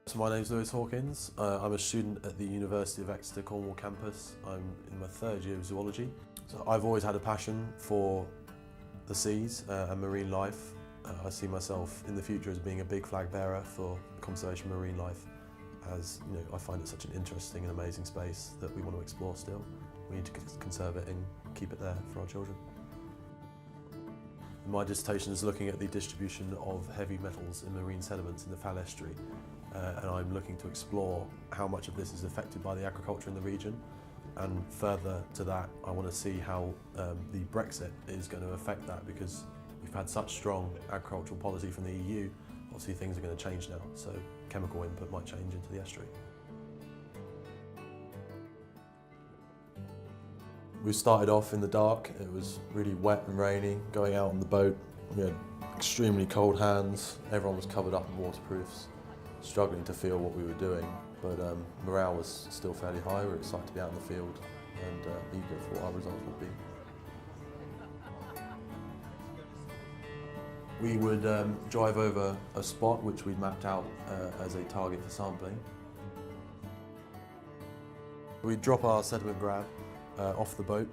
So my name is Lewis Hawkins. I'm a student at the University of Exeter Cornwall campus. I'm in my third year of zoology. So I've always had a passion for the seas and marine life. I see myself in the future as being a big flag bearer for conservation of marine life, as I find it such an interesting and amazing space that we want to explore still. We need to conserve it and keep it there for our children. My dissertation is looking at the distribution of heavy metals in marine sediments in the Falmouth Estuary, and I'm looking to explore how much of this is affected by the agriculture in the region, and further to that I want to see how the Brexit is going to affect that, because we've had such strong agricultural policy from the EU. Obviously things are going to change now, so chemical input might change into the estuary. We started off in the dark. It was really wet and rainy. Going out on the boat, we had extremely cold hands. Everyone was covered up in waterproofs, struggling to feel what we were doing. But morale was still fairly high. We were excited to be out in the field and eager for what our results would be. We would drive over a spot which we'd mapped out as a target for sampling. We'd drop our sediment grab off the boat,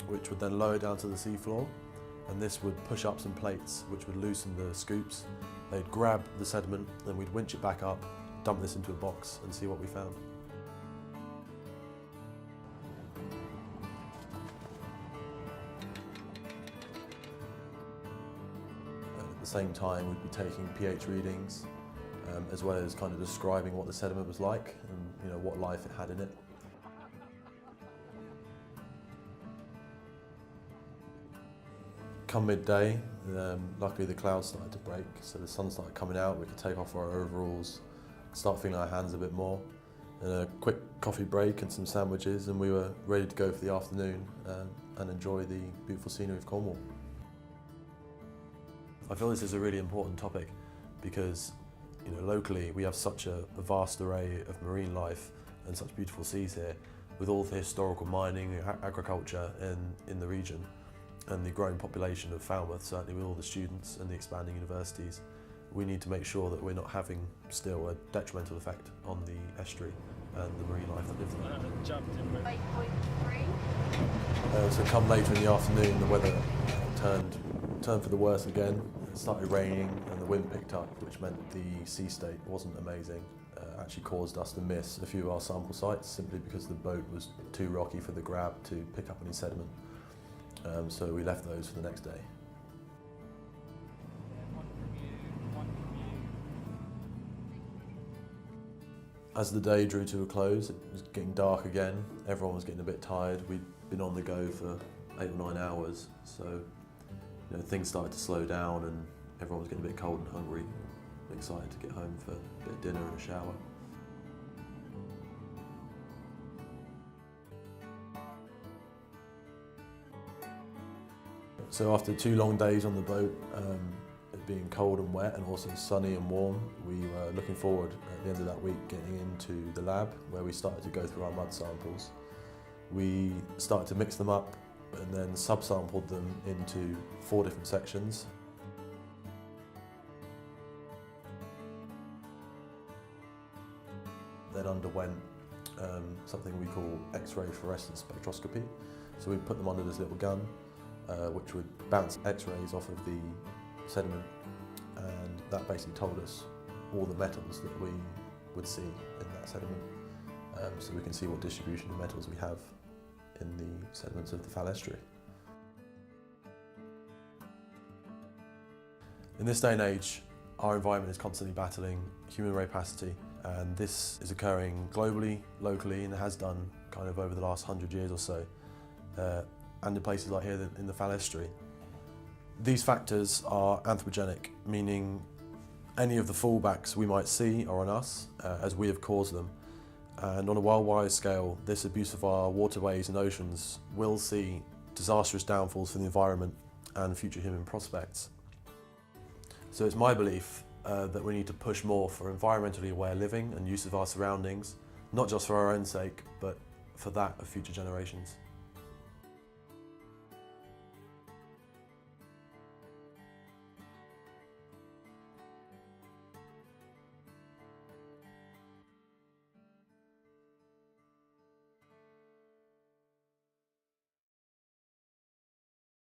which would then lower down to the seafloor, and this would push up some plates which would loosen the scoops. They'd grab the sediment, then we'd winch it back up, dump this into a box and see what we found. At the same time we'd be taking pH readings, as well as kind of describing what the sediment was like and what life it had in it. Come midday, luckily the clouds started to break, so the sun started coming out. We could take off our overalls, start feeling our hands a bit more, and a quick coffee break and some sandwiches, and we were ready to go for the afternoon and enjoy the beautiful scenery of Cornwall. I feel this is a really important topic because locally we have such a vast array of marine life and such beautiful seas here, with all the historical mining and agriculture in the region, and the growing population of Falmouth, certainly with all the students and the expanding universities. We need to make sure that we're not having still a detrimental effect on the estuary and the marine life that lives there. 8.3. So come later in the afternoon, the weather turned for the worse again. It started raining and the wind picked up, which meant the sea state wasn't amazing. Actually caused us to miss a few of our sample sites simply because the boat was too rocky for the grab to pick up any sediment. So we left those for the next day. As the day drew to a close, it was getting dark again. Everyone was getting a bit tired. We'd been on the go for 8 or 9 hours, so things started to slow down and everyone was getting a bit cold and hungry. Excited to get home for a bit of dinner and a shower. So after 2 long days on the boat, it being cold and wet and also sunny and warm, we were looking forward at the end of that week getting into the lab where we started to go through our mud samples. We started to mix them up and then sub-sampled them into 4 different sections. Then underwent something we call X-ray fluorescence spectroscopy. So we put them under this little gun, which would bounce X-rays off of the sediment, and that basically told us all the metals that we would see in that sediment, so we can see what distribution of metals we have in the sediments of the Falmouth Estuary. In this day and age, our environment is constantly battling human rapacity, and this is occurring globally, locally, and it has done kind of over the last 100 years or so. And in places like here in the Falmouth Estuary. These factors are anthropogenic, meaning any of the fallbacks we might see are on us, as we have caused them. And on a worldwide scale, this abuse of our waterways and oceans will see disastrous downfalls for the environment and future human prospects. So it's my belief that we need to push more for environmentally aware living and use of our surroundings, not just for our own sake, but for that of future generations.